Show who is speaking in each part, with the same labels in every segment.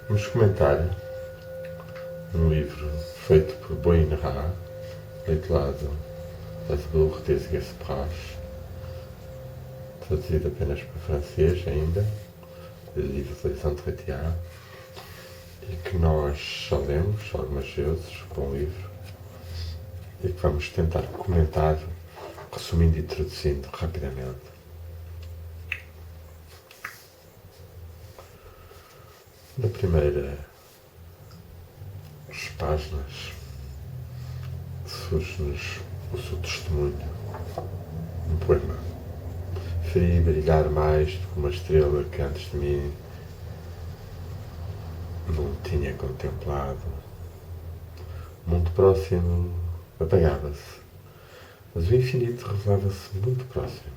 Speaker 1: Vamos comentar um livro feito por Boin Ra, intitulado As Bourres des Gaspras, traduzido apenas para francês ainda, de livro de Saint-Trétiard, e que nós já lemos algumas vezes, bom livro, e que vamos tentar comentar, resumindo e traduzindo rapidamente. Na primeira páginas surge-nos o seu testemunho, um poema. Feri brilhar mais do que uma estrela que antes de mim não tinha contemplado. Muito próximo apagava-se, mas o infinito revelava-se muito próximo.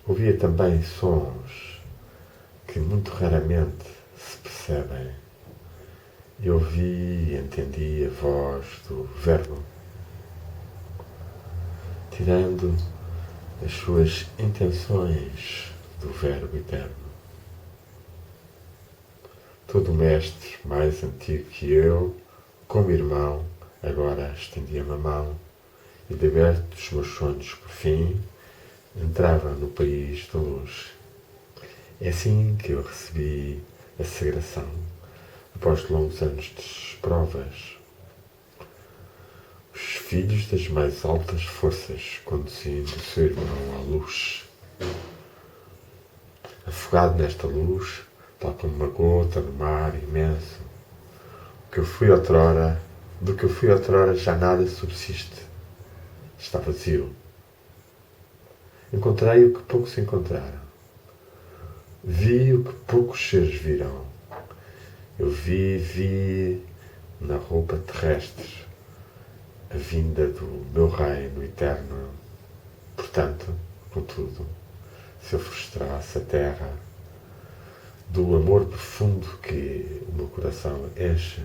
Speaker 1: Ouvia também sons que muito raramente se percebem. Eu ouvi e entendi a voz do Verbo, tirando as suas intenções do Verbo eterno. Todo mestre mais antigo que eu, como irmão, agora estendia-me a mão e, de aberto os meus sonhos por fim, entrava no país da luz. É assim que eu recebi a sagração, após longos anos de provas. Os filhos das mais altas forças conduzindo o seu irmão à luz. Afogado nesta luz, tal como uma gota no mar imenso, do que eu fui outrora já nada subsiste. Está vazio. Encontrei o que poucos encontraram. Vi o que poucos seres viram. Eu vi na roupa terrestre a vinda do meu reino eterno. Portanto, contudo, se eu frustrasse a terra do amor profundo que o meu coração enche,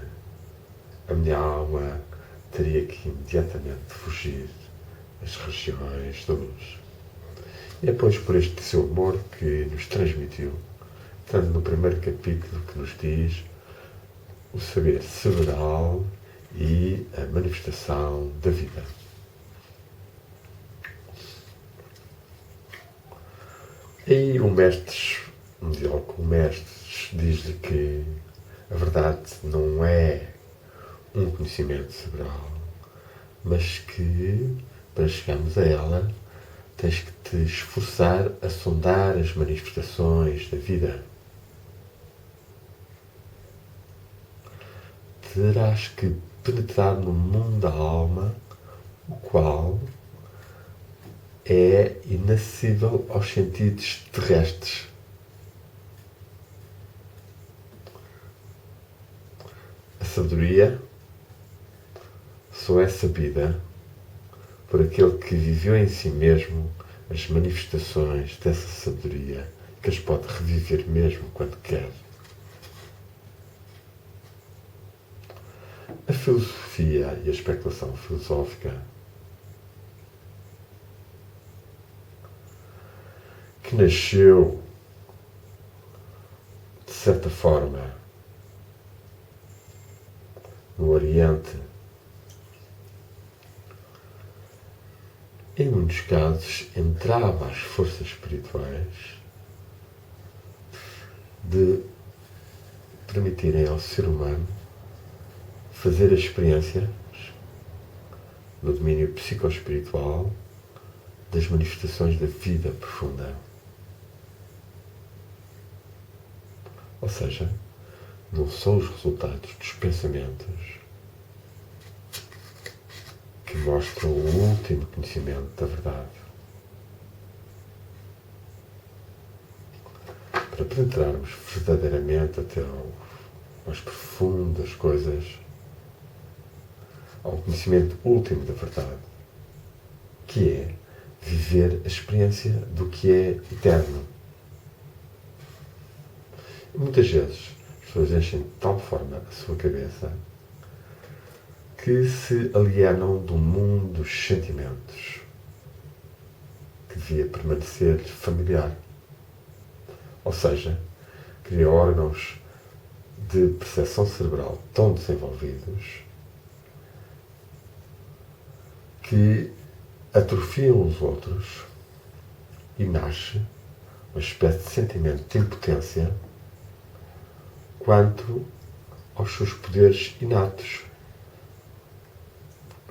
Speaker 1: a minha alma teria que imediatamente fugir às regiões da luz. E é, pois, por este seu amor que nos transmitiu, tanto no primeiro capítulo que nos diz o saber several e a manifestação da vida. E um diálogo com o mestre diz-lhe que a verdade não é um conhecimento several, mas que, para chegarmos a ela, tens que te esforçar a sondar as manifestações da vida. Terás que penetrar no mundo da alma, o qual é inacessível aos sentidos terrestres. A sabedoria só é sabida por aquele que viveu em si mesmo as manifestações dessa sabedoria, que as pode reviver mesmo quando quer. A filosofia e a especulação filosófica, que nasceu, de certa forma, no Oriente, em muitos casos entrava às forças espirituais de permitirem ao ser humano fazer experiências no domínio psicoespiritual das manifestações da vida profunda. Ou seja, não são os resultados dos pensamentos que mostram o último conhecimento da verdade. Para penetrarmos verdadeiramente até às profundas coisas, ao conhecimento último da verdade, que é viver a experiência do que é eterno. E muitas vezes as pessoas enchem de tal forma a sua cabeça que se alienam do mundo dos sentimentos, que devia permanecer familiar. Ou seja, cria órgãos de percepção cerebral tão desenvolvidos que atrofiam os outros e nasce uma espécie de sentimento de impotência quanto aos seus poderes inatos,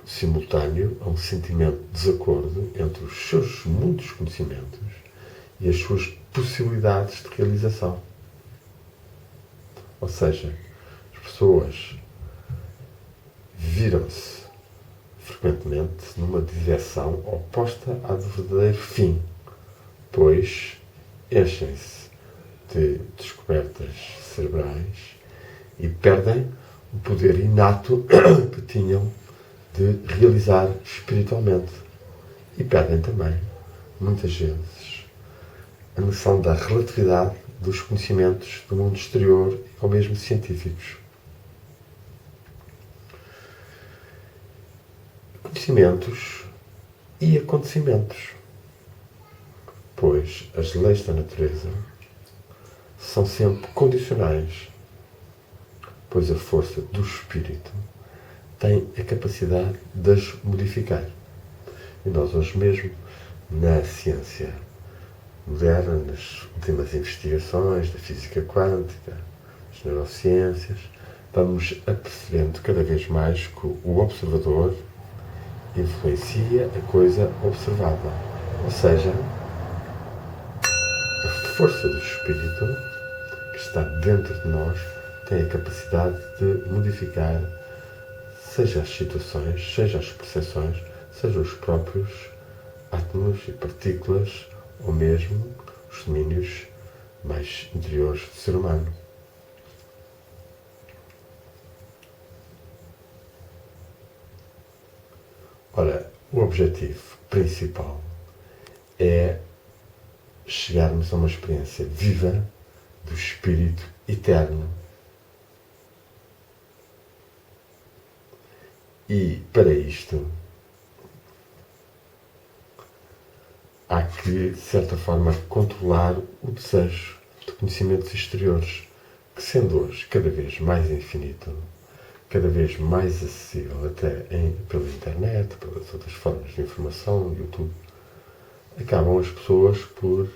Speaker 1: simultâneo a um sentimento de desacordo entre os seus muitos conhecimentos e as suas possibilidades de realização. Ou seja, as pessoas viram-se frequentemente numa direção oposta à do verdadeiro fim, pois enchem-se de descobertas cerebrais e perdem o poder inato que tinham de realizar espiritualmente. E perdem também, muitas vezes, a noção da relatividade dos conhecimentos do mundo exterior ou mesmo científicos. Conhecimentos e acontecimentos, pois as leis da natureza são sempre condicionais, pois a força do espírito tem a capacidade de as modificar. E nós hoje mesmo, na ciência moderna, nas últimas investigações da física quântica, das neurociências, vamos apercebendo cada vez mais que o observador influencia a coisa observada. Ou seja, a força do espírito que está dentro de nós tem a capacidade de modificar seja as situações, seja as percepções, seja os próprios átomos e partículas, ou mesmo os domínios mais interiores do ser humano. Ora, o objetivo principal é chegarmos a uma experiência viva do Espírito eterno. E, para isto, há que, de certa forma, controlar o desejo de conhecimentos exteriores, que, sendo hoje cada vez mais infinito, cada vez mais acessível até pela internet, pelas outras formas de informação, YouTube, acabam as pessoas por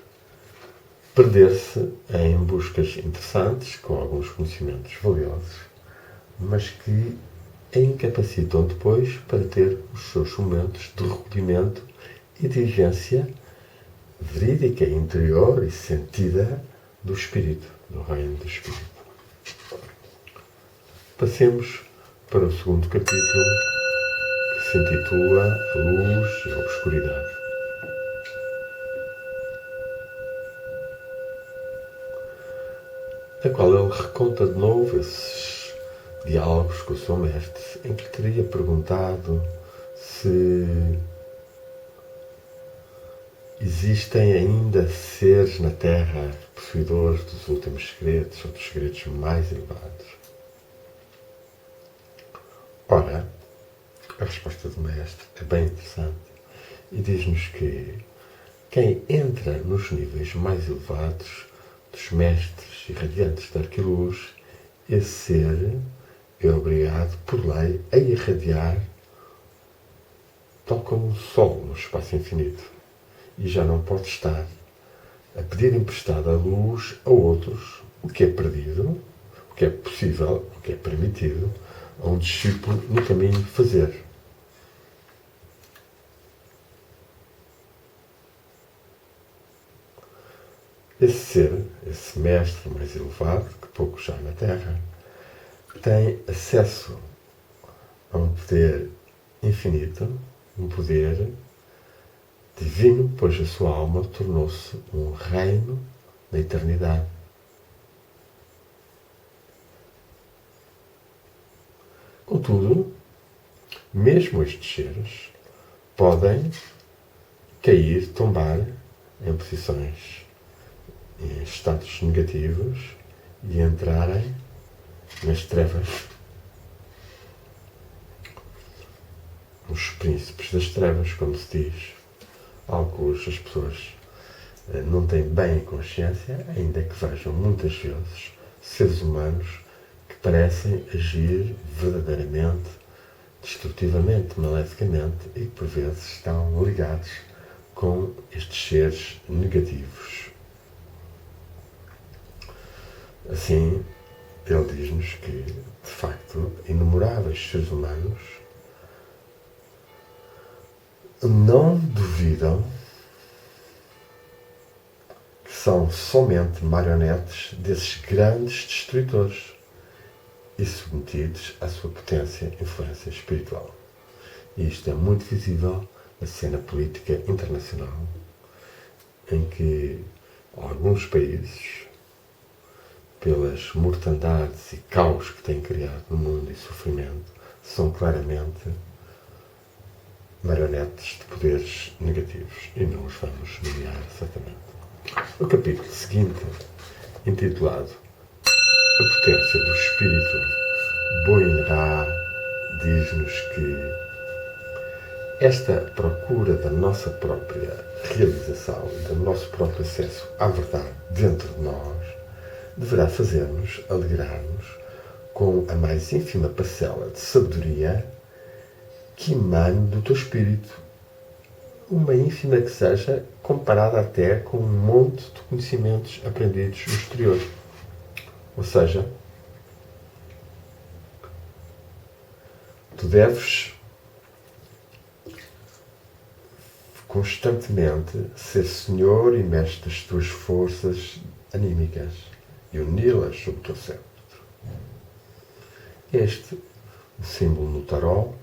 Speaker 1: perder-se em buscas interessantes, com alguns conhecimentos valiosos, mas que a incapacitam depois para ter os seus momentos de recolhimento e de vivência verídica, interior e sentida do Espírito, do Reino do Espírito. Passemos para o segundo capítulo, que se intitula A Luz e a Obscuridade. A qual ele reconta de novo esses diálogos com o seu mestre, em que lhe teria perguntado se existem ainda seres na Terra possuidores dos últimos segredos ou dos segredos mais elevados. Ora, a resposta do mestre é bem interessante e diz-nos que quem entra nos níveis mais elevados dos mestres irradiantes da Arquiluz, esse ser é obrigado por lei a irradiar tal como o Sol no espaço infinito e já não pode estar a pedir emprestada a luz a outros, o que é perdido, o que é possível, o que é permitido a um discípulo no caminho de fazer. Esse ser, esse mestre mais elevado, que poucos há na Terra, tem acesso a um poder infinito, um poder divino, pois a sua alma tornou-se um reino na eternidade. Contudo, mesmo estes seres podem cair, tombar em posições, em estados negativos e entrarem nas trevas. os príncipes das trevas, como se diz, alguns as pessoas não têm bem consciência, ainda que vejam muitas vezes seres humanos que parecem agir verdadeiramente, destrutivamente, maleficamente e que por vezes estão ligados com estes seres negativos. Assim, ele diz-nos que, de facto, inumeráveis seres humanos não duvidam que são somente marionetes desses grandes destruidores e submetidos à sua potência e influência espiritual. E isto é muito visível na cena política internacional, em que alguns países, pelas mortandades e caos que têm criado no mundo e sofrimento, são claramente marionetes de poderes negativos. E não os vamos nomear exatamente. O capítulo seguinte, intitulado A Potência do Espírito Boin-Ra, diz-nos que esta procura da nossa própria realização e do nosso próprio acesso à verdade dentro de nós deverá fazer-nos alegrar-nos com a mais ínfima parcela de sabedoria que emane do teu espírito, uma ínfima que seja, comparada até com um monte de conhecimentos aprendidos no exterior. Ou seja, tu deves constantemente ser senhor e mestre das tuas forças anímicas e uni-las sob o teu cérebro. Este, o símbolo no tarot,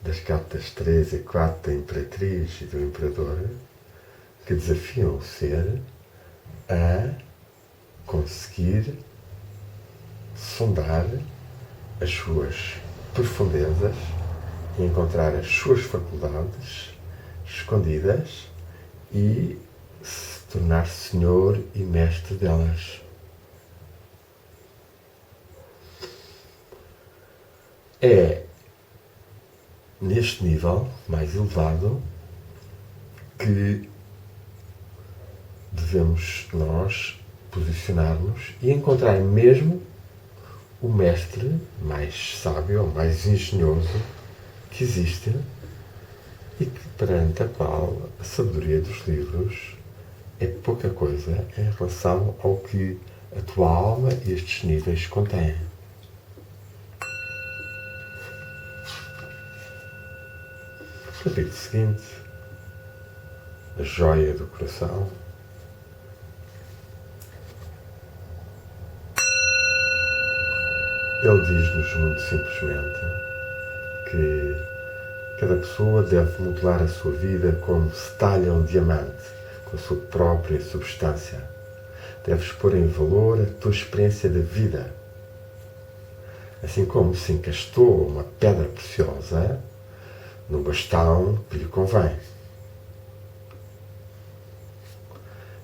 Speaker 1: das cartas 3 e 4 da Imperatriz e do Imperador, que desafiam o ser a conseguir sondar as suas profundezas e encontrar as suas faculdades escondidas e se tornar senhor e mestre delas. É neste nível mais elevado que devemos nós posicionar-nos e encontrar mesmo o mestre mais sábio ou mais engenhoso que existe e que, perante a qual a sabedoria dos livros é pouca coisa em relação ao que a tua alma e estes níveis contêm. Capítulo seguinte, a joia do coração. Ele diz-nos muito simplesmente que cada pessoa deve modelar a sua vida como se talha um diamante, com a sua própria substância. Deves pôr em valor a tua experiência de vida. Assim como se encastou uma pedra preciosa no bastão que lhe convém.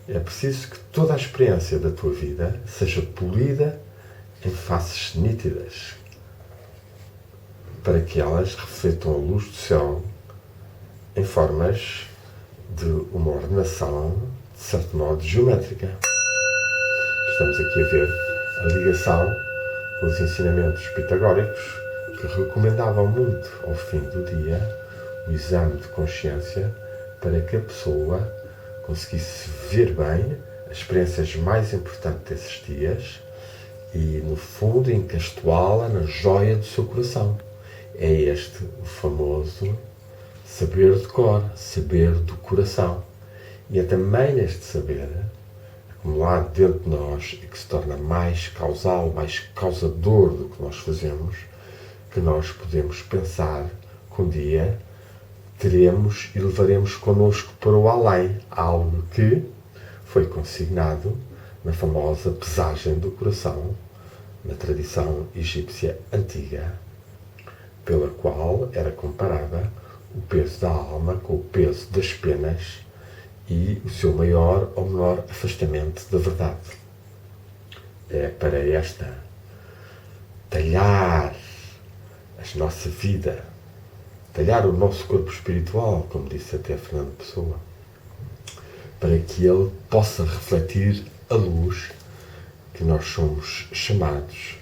Speaker 1: É preciso que toda a experiência da tua vida seja polida em faces nítidas, para que elas refletam a luz do céu em formas de uma ordenação, de certo modo, geométrica. Estamos aqui a ver a ligação com os ensinamentos pitagóricos que recomendavam muito, ao fim do dia, o exame de consciência para que a pessoa conseguisse ver bem as experiências mais importantes desses dias e, no fundo, encastoá-la na joia do seu coração. É este o famoso saber de cor, saber do coração. E é também este saber, acumulado dentro de nós e que se torna mais causal, mais causador do que nós fazemos, que nós podemos pensar que um dia teremos e levaremos connosco para o além, algo que foi consignado na famosa pesagem do coração, na tradição egípcia antiga, pela qual era comparada o peso da alma com o peso das penas e o seu maior ou menor afastamento da verdade. É para esta talhar a nossa vida talhar o nosso corpo espiritual, como disse até Fernando Pessoa, para que ele possa refletir a luz que nós somos chamados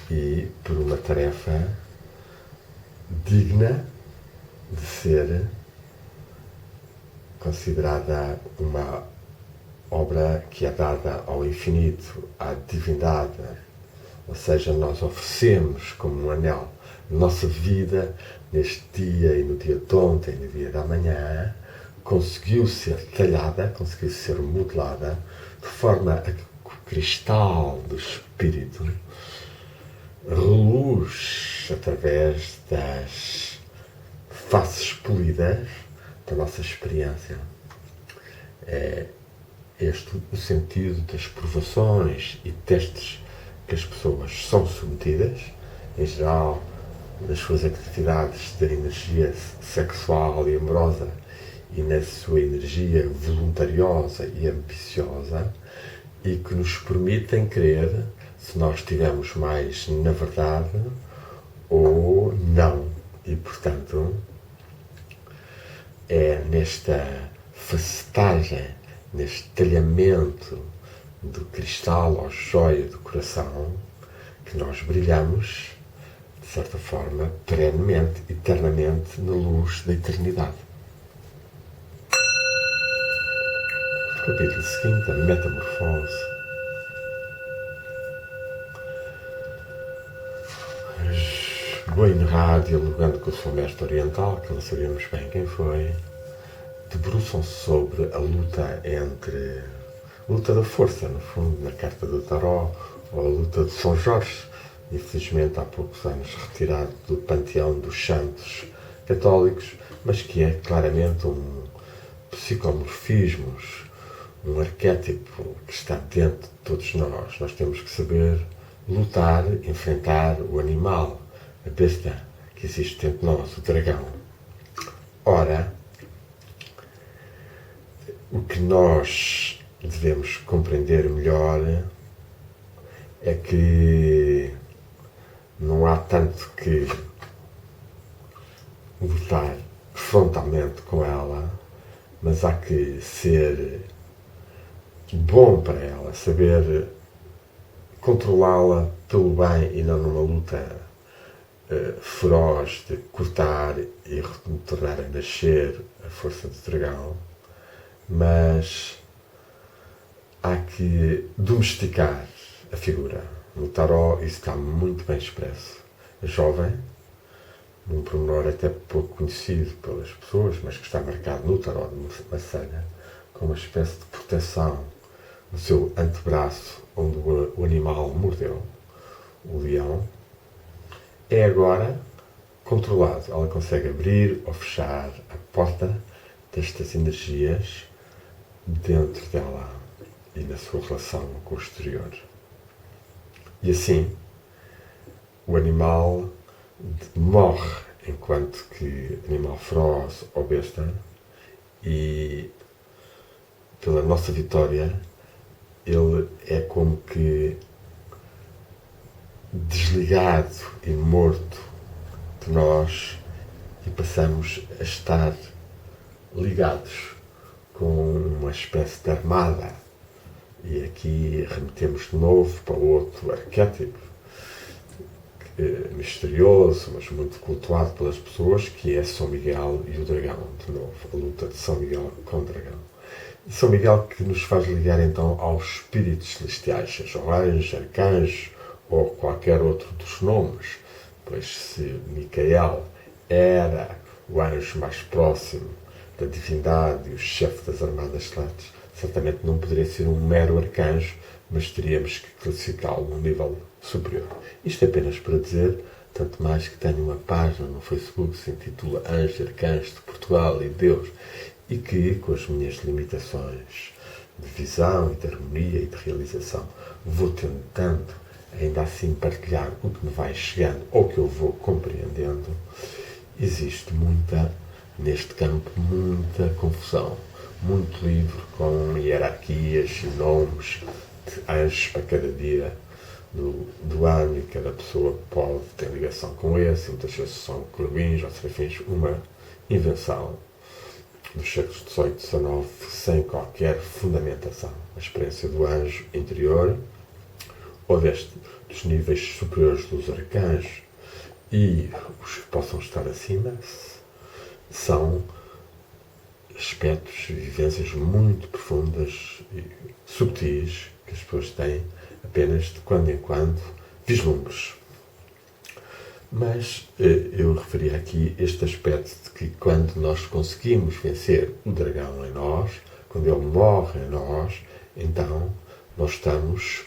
Speaker 1: e por uma tarefa digna de ser considerada uma obra que é dada ao infinito, à divindade. Ou seja, nós oferecemos como um anel nossa vida neste dia e no dia de ontem, no dia da manhã, conseguiu ser talhada, conseguiu ser modelada de forma a que o cristal do espírito reluz através das faces polidas da nossa experiência. É este o sentido das provações e testes que as pessoas são submetidas, em geral, nas suas atividades da energia sexual e amorosa e na sua energia voluntariosa e ambiciosa, e que nos permitem crer se nós estivermos mais na verdade ou não. E, portanto, é nesta facetagem, neste talhamento do cristal ou joia do coração que nós brilhamos, de certa forma, perenemente, eternamente, na luz da eternidade. Capítulo seguinte, a metamorfose. Goinhá, dialogando com o seu mestre oriental, que não sabemos bem quem foi, debruçam-se sobre a luta entre... luta da força, no fundo, na carta do Tarot, ou a luta de São Jorge, infelizmente há poucos anos retirado do panteão dos santos católicos, mas que é claramente um psicomorfismo, um arquétipo que está dentro de todos nós. Nós temos que saber lutar, enfrentar o animal, a besta que existe dentro de nós, o dragão. Ora, o que nós devemos compreender melhor é que não há tanto que lutar frontalmente com ela, mas há que ser bom para ela, saber controlá-la pelo bem e não numa luta feroz de cortar e tornar a nascer a força do dragão, mas há que domesticar a figura. No tarot isso está muito bem expresso. A jovem, num pormenor até pouco conhecido pelas pessoas, mas que está marcado no tarot de Massalha, com uma espécie de proteção no seu antebraço, onde o animal mordeu, o leão, é agora controlado. Ela consegue abrir ou fechar a porta destas energias dentro dela e na sua relação com o exterior. E assim, o animal morre enquanto que animal feroz ou besta, e pela nossa vitória ele é como que desligado e morto de nós e passamos a estar ligados com uma espécie de armada. E aqui remetemos de novo para outro arquétipo misterioso, mas muito cultuado pelas pessoas, que é São Miguel e o dragão, de novo, a luta de São Miguel com o dragão. E São Miguel que nos faz ligar então aos espíritos celestiais, seja o anjo, arcanjo ou qualquer outro dos nomes, pois se Micael era o anjo mais próximo da divindade e o chefe das armadas celestes, certamente não poderia ser um mero arcanjo, mas teríamos que classificá-lo num nível superior. Isto é apenas para dizer, tanto mais que tenho uma página no Facebook que se intitula Anjo, Arcanjo de Portugal e Deus, e que, com as minhas limitações de visão e de harmonia e de realização, vou tentando ainda assim partilhar o que me vai chegando ou que eu vou compreendendo. Existe neste campo, muita confusão, muito livro com hierarquias e nomes de anjos para cada dia, do ano, e cada pessoa pode ter ligação com esse. Muitas vezes são querubins ou serafins, uma invenção dos séculos XVIII e XIX sem qualquer fundamentação. A experiência do anjo interior, ou dos níveis superiores dos arcanjos e os que possam estar acima, são aspectos e vivências muito profundas e subtis que as pessoas têm apenas de quando em quando vislumbres. Mas eu referi aqui este aspecto de que quando nós conseguimos vencer o dragão em nós, quando ele morre em nós, então nós estamos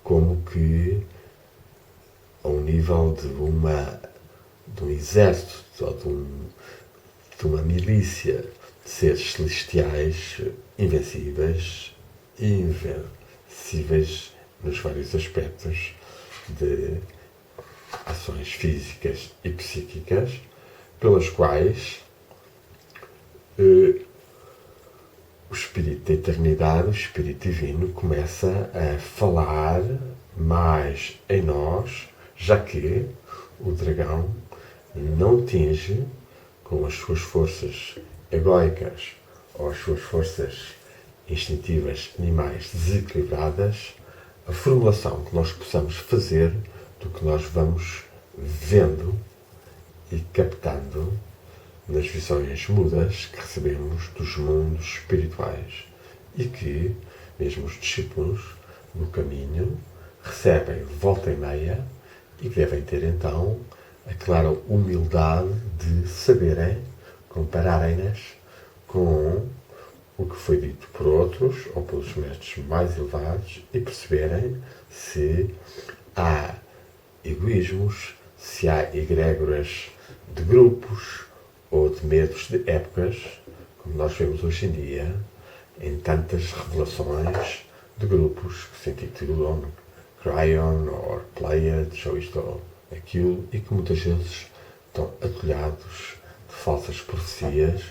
Speaker 1: como que ao nível de um exército ou de uma milícia de seres celestiais invencíveis nos vários aspectos de ações físicas e psíquicas, pelas quais o Espírito da Eternidade, o Espírito Divino, começa a falar mais em nós, já que o dragão não tinge com as suas forças egóicas ou as suas forças instintivas animais desequilibradas a formulação que nós possamos fazer do que nós vamos vendo e captando nas visões mudas que recebemos dos mundos espirituais e que, mesmo os discípulos no caminho, recebem volta e meia e devem ter então a clara humildade de saberem compararem-nas com o que foi dito por outros ou pelos mestres mais elevados e perceberem se há egoísmos, se há egrégoras de grupos ou de medos de épocas, como nós vemos hoje em dia em tantas revelações de grupos que se intitulam Cryon ou Pleiades ou isto ou aquilo e que muitas vezes estão atolhados de falsas profecias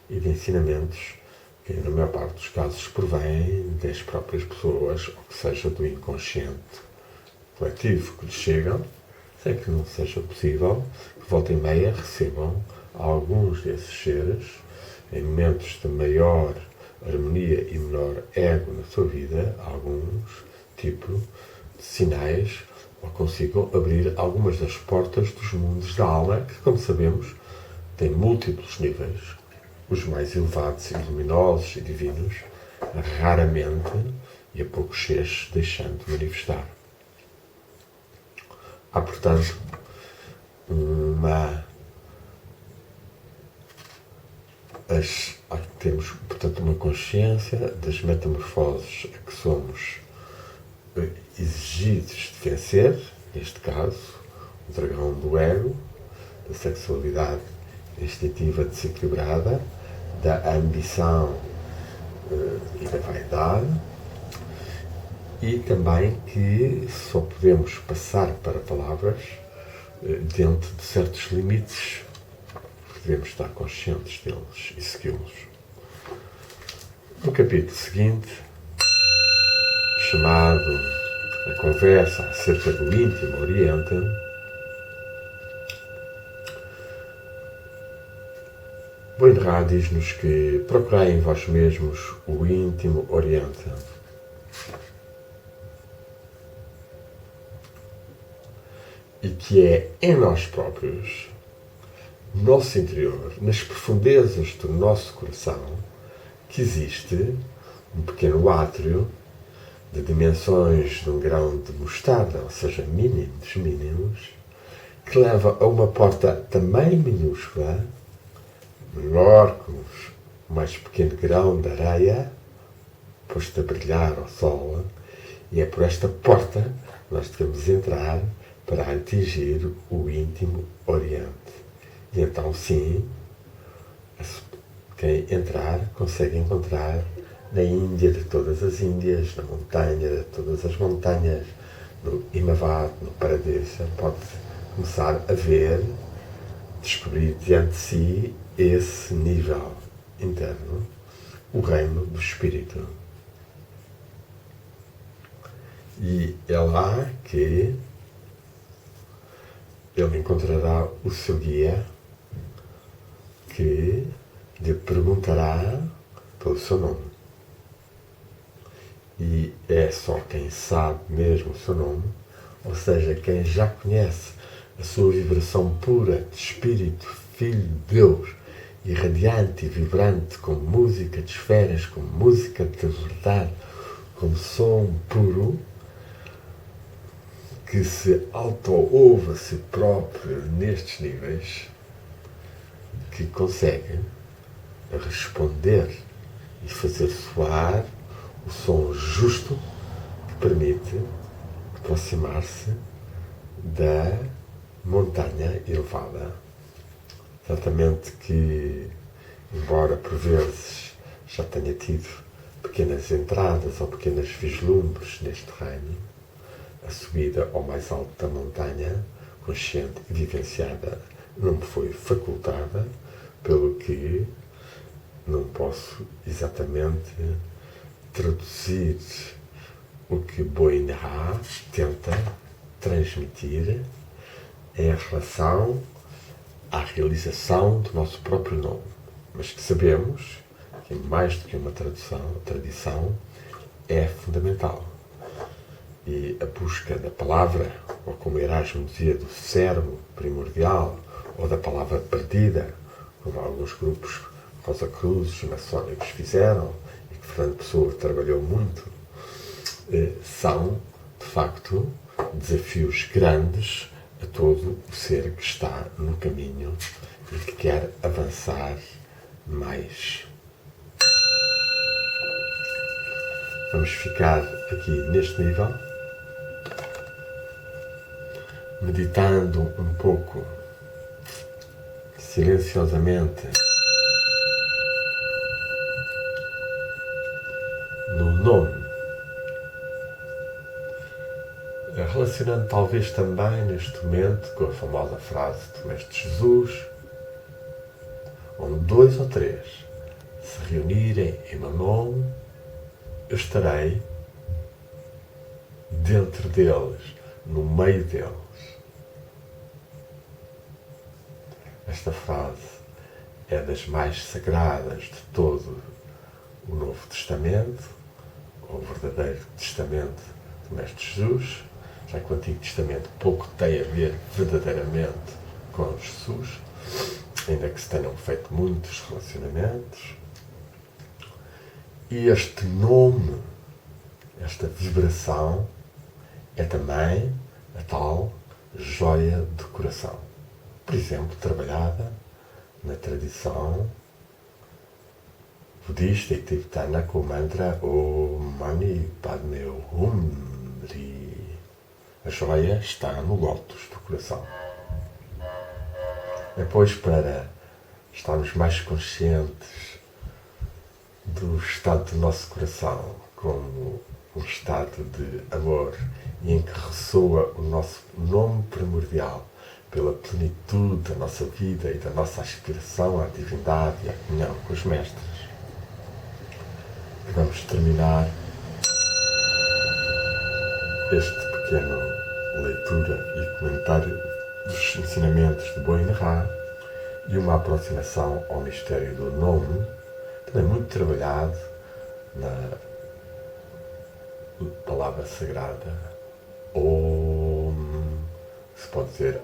Speaker 1: e de ensinamentos que, na maior parte dos casos, provêm das próprias pessoas, ou que seja do inconsciente coletivo que lhes chegam, sem que não seja possível que volta e meia recebam alguns desses seres em momentos de maior harmonia e menor ego na sua vida, alguns tipo de sinais, ou consigam abrir algumas das portas dos mundos da alma, que, como sabemos, têm múltiplos níveis. Os mais elevados e luminosos e divinos, raramente e a poucos seres deixando de manifestar. Há, portanto, temos, portanto, uma consciência das metamorfoses a que somos exigidos de vencer, neste caso, o dragão do ego, da sexualidade instintiva desequilibrada, da ambição e da vaidade, e também que só podemos passar para palavras dentro de certos limites, devemos estar conscientes deles e segui-los. No capítulo seguinte, chamado A Conversa acerca do Íntimo Oriente, Boinrá diz-nos que procurai em vós mesmos o íntimo Oriente. E que é em nós próprios, no nosso interior, nas profundezas do nosso coração, que existe um pequeno átrio de dimensões de um grão de mostarda, ou seja, mínimo dos mínimos, que leva a uma porta também minúscula, menor que o mais pequeno grão de areia, posto a brilhar ao sol, e é por esta porta que nós devemos entrar para atingir o íntimo Oriente. E então, sim, quem entrar consegue encontrar na Índia de todas as Índias, na montanha de todas as montanhas, no Himavat, no Paradisa, pode começar a ver, descobrir diante de si esse nível interno, o reino do Espírito. E é lá que ele encontrará o seu guia, que lhe perguntará pelo seu nome. E é só quem sabe mesmo o seu nome, ou seja, quem já conhece a sua vibração pura de Espírito, Filho de Deus, irradiante e vibrante, como música de esferas, como música de verdade, como som puro, que se auto-ouve a si próprio nestes níveis, que consegue responder e fazer soar o som justo que permite aproximar-se da montanha elevada. Certamente que, embora por vezes já tenha tido pequenas entradas ou pequenas vislumbres neste reino, a subida ao mais alto da montanha, consciente e vivenciada, não me foi facultada, pelo que não posso exatamente traduzir o que Boinha tenta transmitir em relação à realização do nosso próprio nome. Mas que sabemos que mais do que uma tradição é fundamental. E a busca da palavra, ou como Erasmo dizia, do cerne primordial, ou da palavra perdida, como alguns grupos Rosa Cruzes e maçónicos fizeram, e que Fernando Pessoa trabalhou muito, são, de facto, desafios grandes a todo o ser que está no caminho e que quer avançar mais. Vamos ficar aqui neste nível, meditando um pouco, silenciosamente, no nome, relacionando talvez também neste momento com a famosa frase do Mestre Jesus, onde 2 ou 3 se reunirem em meu nome, eu estarei dentro deles, no meio deles. Esta frase é das mais sagradas de todo o Novo Testamento, ou o verdadeiro Testamento do Mestre Jesus, já que o Antigo Testamento pouco tem a ver verdadeiramente com Jesus, ainda que se tenham feito muitos relacionamentos. E este nome, esta vibração, é também a tal joia do coração. Por exemplo, trabalhada na tradição budista e tibetana com o mantra Om Mani Padme Hum. A joia está no lótus do coração. Depois, para estarmos mais conscientes do estado do nosso coração como um estado de amor e em que ressoa o nosso nome primordial pela plenitude da nossa vida e da nossa aspiração à divindade e à comunhão com os mestres, vamos terminar este pequeno leitura e comentário dos ensinamentos de Boinha e uma aproximação ao mistério do nome, também muito trabalhado na palavra sagrada Om, se pode dizer